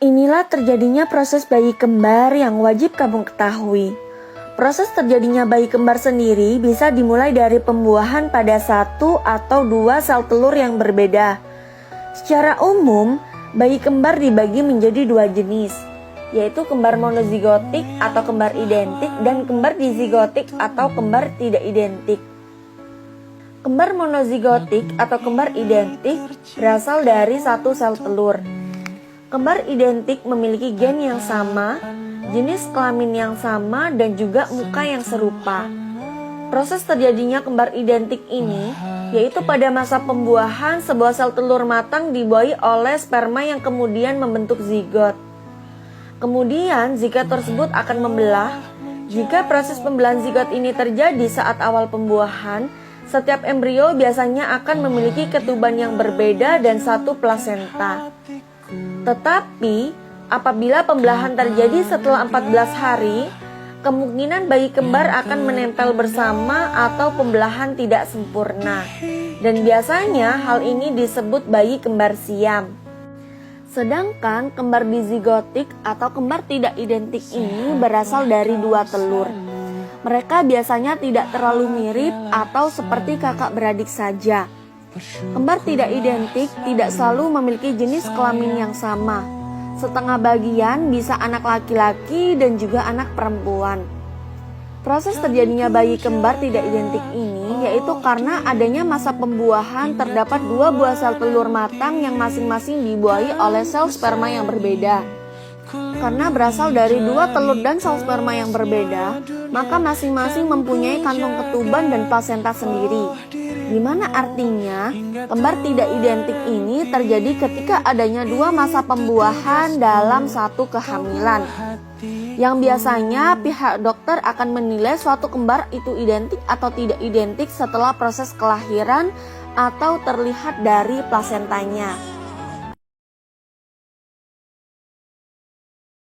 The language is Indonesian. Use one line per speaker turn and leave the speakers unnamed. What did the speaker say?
Inilah terjadinya proses bayi kembar yang wajib kamu ketahui. Proses terjadinya bayi kembar sendiri bisa dimulai dari pembuahan pada satu atau dua sel telur yang berbeda. Secara umum, bayi kembar dibagi menjadi dua jenis, yaitu kembar monozigotik atau kembar identik dan kembar dizigotik atau kembar tidak identik. Kembar monozigotik atau kembar identik berasal dari satu sel telur. Kembar identik memiliki gen yang sama, jenis kelamin yang sama, dan juga muka yang serupa. Proses terjadinya kembar identik ini yaitu pada masa pembuahan sebuah sel telur matang dibuahi oleh sperma yang kemudian membentuk zigot. Kemudian zigot tersebut akan membelah. Jika proses pembelahan zigot ini terjadi saat awal pembuahan, setiap embrio biasanya akan memiliki ketuban yang berbeda dan satu plasenta. Tetapi, apabila pembelahan terjadi setelah 14 hari, kemungkinan bayi kembar akan menempel bersama atau pembelahan tidak sempurna. Dan biasanya hal ini disebut bayi kembar siam. Sedangkan kembar dizigotik atau kembar tidak identik ini berasal dari dua telur. Mereka biasanya tidak terlalu mirip atau seperti kakak beradik saja. Kembar tidak identik tidak selalu memiliki jenis kelamin yang sama. Setengah bagian bisa anak laki-laki dan juga anak perempuan. Proses terjadinya bayi kembar tidak identik ini yaitu karena adanya masa pembuahan terdapat dua buah sel telur matang yang masing-masing dibuahi oleh sel sperma yang berbeda. Karena berasal dari dua telur dan sel sperma yang berbeda, maka masing-masing mempunyai kantong ketuban dan plasenta sendiri. Di mana artinya kembar tidak identik ini terjadi ketika adanya dua masa pembuahan dalam satu kehamilan. Yang biasanya pihak dokter akan menilai suatu kembar itu identik atau tidak identik setelah proses kelahiran atau terlihat dari plasentanya.